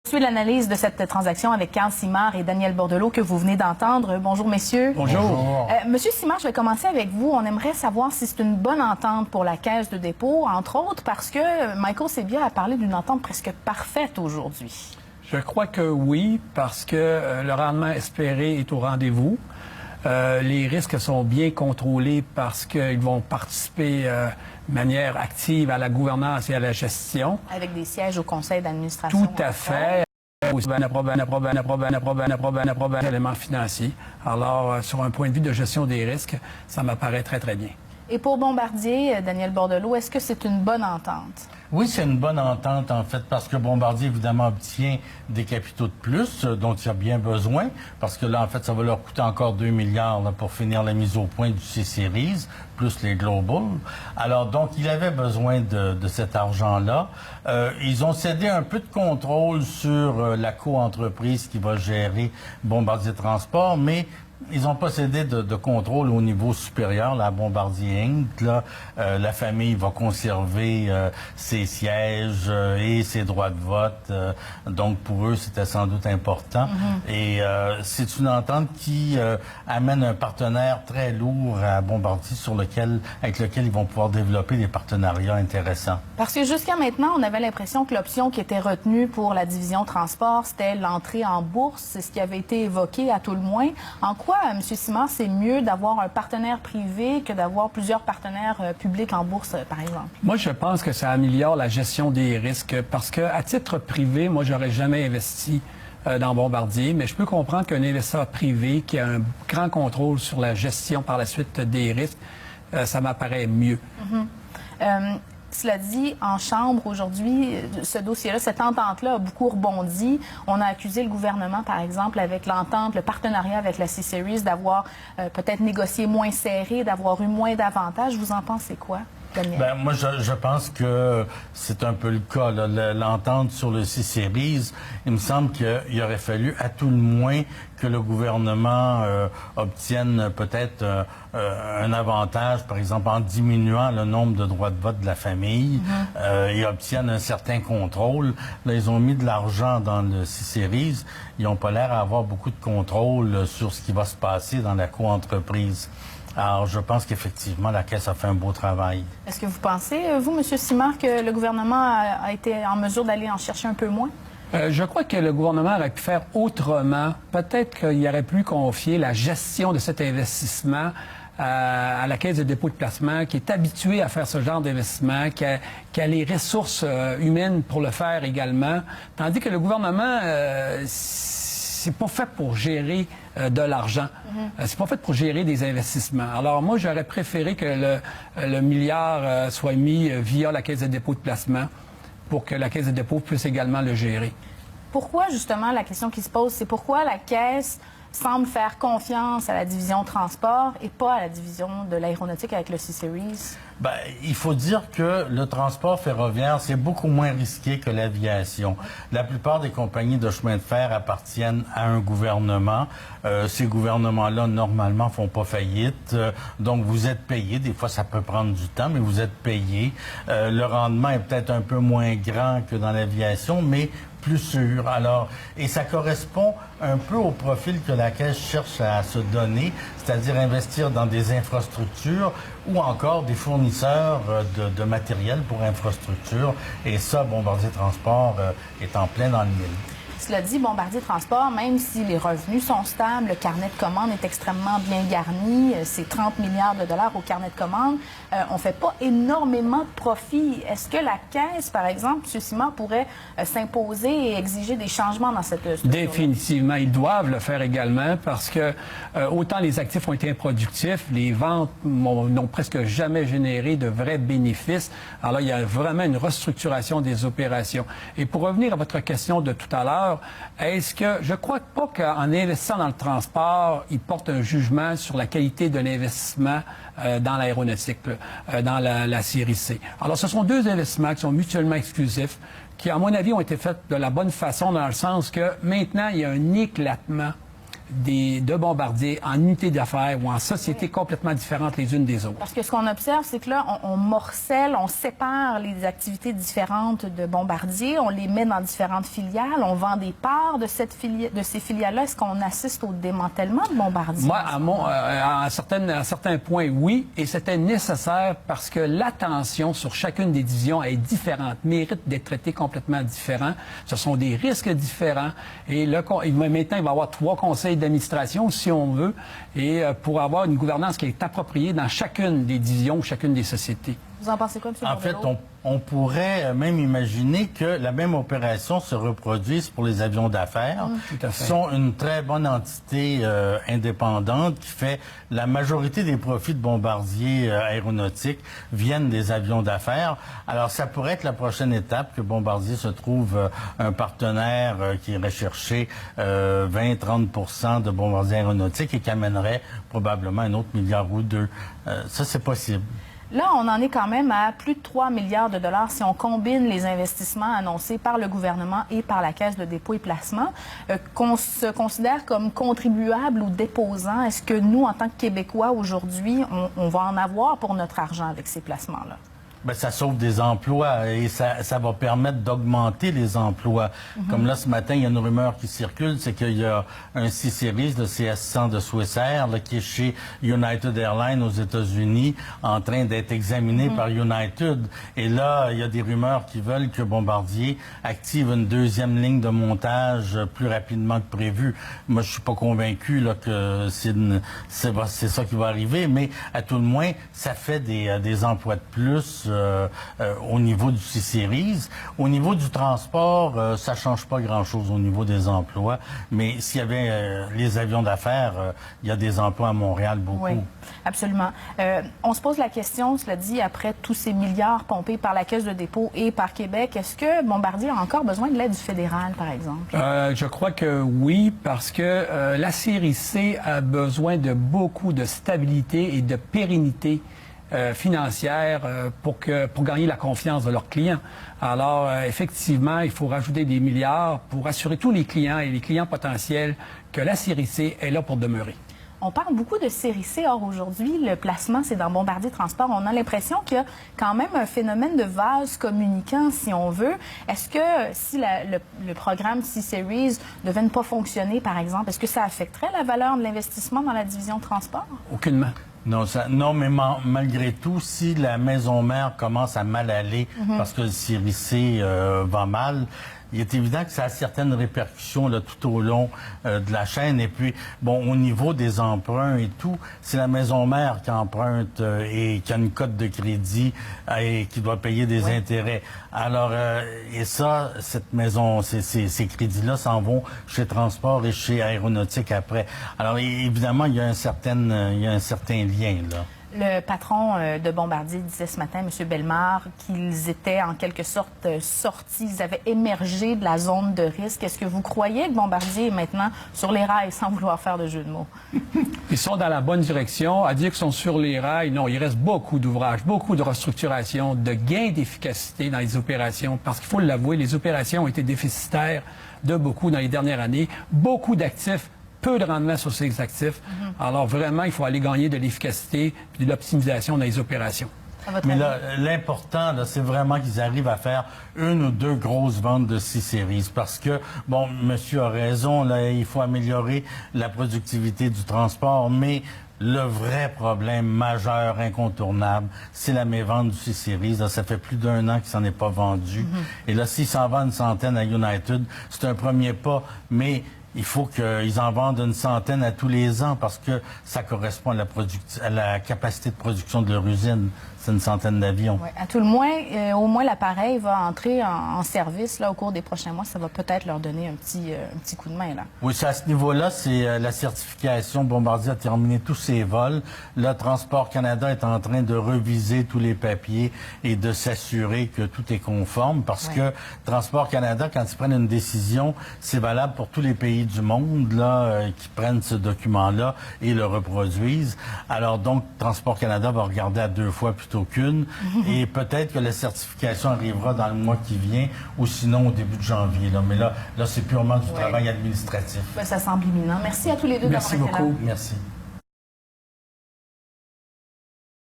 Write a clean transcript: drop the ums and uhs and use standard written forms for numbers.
Suivez l'analyse de cette transaction avec Carl Simard et Daniel Bordelot que vous venez d'entendre. Bonjour, messieurs. Bonjour. Monsieur Simard, je vais commencer avec vous. On aimerait savoir si c'est une bonne entente pour la Caisse de dépôt, entre autres parce que Michael Sebia a parlé d'une entente presque parfaite aujourd'hui. Je crois que oui, parce que le rendement espéré est au rendez-vous. Les risques sont bien contrôlés parce qu'ils vont participer de manière active à la gouvernance et à la gestion. Avec des sièges au conseil d'administration. Tout à fait. Éléments financiers. Alors, sur un point de vue de gestion des risques, ça m'apparaît très, très bien. Et pour Bombardier, Daniel Bordelot, est-ce que c'est une bonne entente? Oui, c'est une bonne entente, en fait, parce que Bombardier, évidemment, obtient des capitaux de plus dont il a bien besoin, parce que là, en fait, ça va leur coûter encore 2 milliards là, pour finir la mise au point du C-Series, plus les Global. Alors, donc, il avait besoin de cet argent-là. Ils ont cédé un peu de contrôle sur la co-entreprise qui va gérer Bombardier Transport, mais ils n'ont pas cédé de contrôle au niveau supérieur, la Bombardier Inc. Là, la famille va conserver ses sièges et ses droits de vote. Donc, pour eux, c'était sans doute important. Et c'est une entente qui amène un partenaire très lourd à Bombardier avec lequel ils vont pouvoir développer des partenariats intéressants. Parce que jusqu'à maintenant, on avait l'impression que l'option qui était retenue pour la division transport, c'était l'entrée en bourse. C'est ce qui avait été évoqué à tout le moins. En quoi, M. Simard, c'est mieux d'avoir un partenaire privé que d'avoir plusieurs partenaires publics en bourse, par exemple? Moi, je pense que ça améliore la gestion des risques parce que, à titre privé, moi, j'aurais jamais investi dans Bombardier, mais je peux comprendre qu'un investisseur privé qui a un grand contrôle sur la gestion par la suite des risques, ça m'apparaît mieux. Cela dit, en Chambre, aujourd'hui, ce dossier-là, cette entente-là a beaucoup rebondi. On a accusé le gouvernement, par exemple, avec l'entente, le partenariat avec la C-Series, d'avoir peut-être négocié moins serré, d'avoir eu moins d'avantages. Vous en pensez quoi, Daniel? Ben, moi, je pense que c'est un peu le cas. L'entente sur le C-Series, il me semble qu'il aurait fallu, à tout le moins, que le gouvernement obtienne peut-être un avantage, par exemple, en diminuant le nombre de droits de vote de la famille et obtiennent un certain contrôle. Là, ils ont mis de l'argent dans le C-Series. Ils n'ont pas l'air à avoir beaucoup de contrôle sur ce qui va se passer dans la co-entreprise. Alors, je pense qu'effectivement, la Caisse a fait un beau travail. Est-ce que vous pensez, vous, M. Simard, que le gouvernement a été en mesure d'aller en chercher un peu moins? Je crois que le gouvernement aurait pu faire autrement. Peut-être qu'il aurait pu confier la gestion de cet investissement à la Caisse de dépôt de placement, qui est habituée à faire ce genre d'investissement, qui a les ressources humaines pour le faire également. Tandis que le gouvernement, c'est pas fait pour gérer de l'argent. C'est pas fait pour gérer des investissements. Alors moi, j'aurais préféré que le milliard soit mis via la Caisse de dépôt de placement pour que la Caisse de dépôt puisse également le gérer. Pourquoi, justement, la question qui se pose, c'est pourquoi la Caisse semble faire confiance à la division transport et pas à la division de l'aéronautique avec le C-Series? Ben, il faut dire que le transport ferroviaire, c'est beaucoup moins risqué que l'aviation. La plupart des compagnies de chemin de fer appartiennent à un gouvernement. Ces gouvernements-là, normalement, font pas faillite. Donc, vous êtes payé. Des fois, ça peut prendre du temps, mais vous êtes payé. Le rendement est peut-être un peu moins grand que dans l'aviation, mais plus sûr. Alors, et ça correspond un peu au profil que la Caisse cherche à se donner, c'est-à-dire investir dans des infrastructures ou encore des fournisseurs de matériel pour infrastructures. Et ça, Bombardier Transport est en plein dans le mille. Cela dit, Bombardier Transport, même si les revenus sont stables, le carnet de commandes est extrêmement bien garni, c'est 30 milliards de dollars au carnet de commandes, on ne fait pas énormément de profit. Est-ce que la Caisse, par exemple, M. Simard, pourrait s'imposer et exiger des changements dans cette structure? Définitivement, ils doivent le faire également parce que autant les actifs ont été improductifs, les ventes n'ont presque jamais généré de vrais bénéfices. Alors là, il y a vraiment une restructuration des opérations. Et pour revenir à votre question de tout à l'heure, est-ce que je crois pas qu'en investissant dans le transport, ils portent un jugement sur la qualité de l'investissement dans l'aéronautique, dans la série C. Alors, ce sont deux investissements qui sont mutuellement exclusifs, qui, à mon avis, ont été faits de la bonne façon, dans le sens que maintenant, il y a un éclatement de Bombardier en unités d'affaires ou en sociétés complètement différentes les unes des autres. Parce que ce qu'on observe, c'est que là, on morcelle, on sépare les activités différentes de Bombardier, on les met dans différentes filiales, on vend des parts de ces filiales-là. Est-ce qu'on assiste au démantèlement de Bombardier? Moi, à certains points, oui, et c'était nécessaire parce que l'attention sur chacune des divisions est différente, mérite d'être traitée complètement différent. Ce sont des risques différents. Et maintenant, il va y avoir 3 conseils d'administration, si on veut, et pour avoir une gouvernance qui est appropriée dans chacune des divisions, chacune des sociétés. Vous en pensez quoi, M. En fait, on pourrait même imaginer que la même opération se reproduise pour les avions d'affaires. Tout à fait. Qui sont une très bonne entité indépendante qui fait la majorité des profits de Bombardier Aéronautique viennent des avions d'affaires. Alors, ça pourrait être la prochaine étape que Bombardier se trouve un partenaire qui irait chercher 20-30% de Bombardier Aéronautique et qui amènerait probablement un autre milliard ou 2. Ça, c'est possible. Là, on en est quand même à plus de 3 milliards de dollars si on combine les investissements annoncés par le gouvernement et par la Caisse de dépôt et placement, qu'on se considère comme contribuable ou déposant. Est-ce que nous, en tant que Québécois, aujourd'hui, on va en avoir pour notre argent avec ces placements-là? Bien, ça sauve des emplois et ça va permettre d'augmenter les emplois. Comme là, ce matin, il y a une rumeur qui circule, c'est qu'il y a un C-Series, le CS-100 de Swissair, là, qui est chez United Airlines aux États-Unis, en train d'être examiné par United. Et là, il y a des rumeurs qui veulent que Bombardier active une 2e ligne de montage plus rapidement que prévu. Moi, je suis pas convaincu là, que c'est ça qui va arriver, mais à tout le moins, ça fait des emplois de plus au niveau du C-Series. Au niveau du transport, ça change pas grand-chose au niveau des emplois, mais s'il y avait les avions d'affaires, il y a des emplois à Montréal, beaucoup. Oui, absolument. On se pose la question, cela dit, après tous ces milliards pompés par la Caisse de dépôt et par Québec, est-ce que Bombardier a encore besoin de l'aide du fédéral, par exemple? Je crois que oui, parce que la série C a besoin de beaucoup de stabilité et de pérennité financière pour gagner la confiance de leurs clients. Alors, effectivement, il faut rajouter des milliards pour assurer tous les clients et les clients potentiels que la série C est là pour demeurer. On parle beaucoup de série C. Or, aujourd'hui, le placement, c'est dans Bombardier Transport. On a l'impression qu'il y a quand même un phénomène de vase communicant, si on veut. Est-ce que si le programme C-Series ne devait ne pas fonctionner, par exemple, est-ce que ça affecterait la valeur de l'investissement dans la division transport? Aucunement. Non, mais malgré tout, si la maison mère commence à mal aller parce que le série C va mal, il est évident que ça a certaines répercussions là, tout au long de la chaîne. Et puis, bon, au niveau des emprunts et tout, c'est la maison mère qui emprunte et qui a une cote de crédit et qui doit payer des intérêts. Alors, et ça, cette maison, ces crédits-là s'en vont chez Transport et chez Aéronautique après. Alors, évidemment, il y a un certain lien, là. Le patron de Bombardier disait ce matin, M. Bellemare, qu'ils étaient en quelque sorte sortis, ils avaient émergé de la zone de risque. Est-ce que vous croyez que Bombardier est maintenant sur les rails, sans vouloir faire de jeu de mots? Ils sont dans la bonne direction. À dire qu'ils sont sur les rails, non, il reste beaucoup d'ouvrages, beaucoup de restructuration, de gains d'efficacité dans les opérations, parce qu'il faut l'avouer, les opérations ont été déficitaires de beaucoup dans les dernières années. Beaucoup d'actifs, peu de rendement sur ces actifs. Alors vraiment, il faut aller gagner de l'efficacité et de l'optimisation dans les opérations. Mais là, l'important, là, c'est vraiment qu'ils arrivent à faire 1 ou 2 grosses ventes de C-Series. Parce que, bon, monsieur a raison, là, il faut améliorer la productivité du transport, mais le vrai problème majeur, incontournable, c'est la mévente du C-Series. Ça fait plus d'1 an qu'il s'en est pas vendu. Et là, s'il s'en vend une centaine à United, c'est un premier pas, mais il faut qu'ils en vendent une centaine à tous les ans parce que ça correspond à la capacité de production de leur usine. C'est une centaine d'avions. Oui, à tout le moins, au moins l'appareil va entrer en service là, au cours des prochains mois. Ça va peut-être leur donner un petit coup de main, là. Oui, c'est à ce niveau-là, c'est la certification. Bombardier a terminé tous ses vols. Là, Transport Canada est en train de reviser tous les papiers et de s'assurer que tout est conforme parce que Transport Canada, quand ils prennent une décision, c'est valable pour tous les pays du monde là, qui prennent ce document-là et le reproduisent. Alors donc, Transport Canada va regarder à 2 fois plutôt aucune. Et peut-être que la certification arrivera dans le mois qui vient ou sinon au début de janvier. Là. Mais là c'est purement du travail administratif. Ben, ça semble imminent. Merci à tous les deux d'avoir Merci été là. beaucoup. Merci.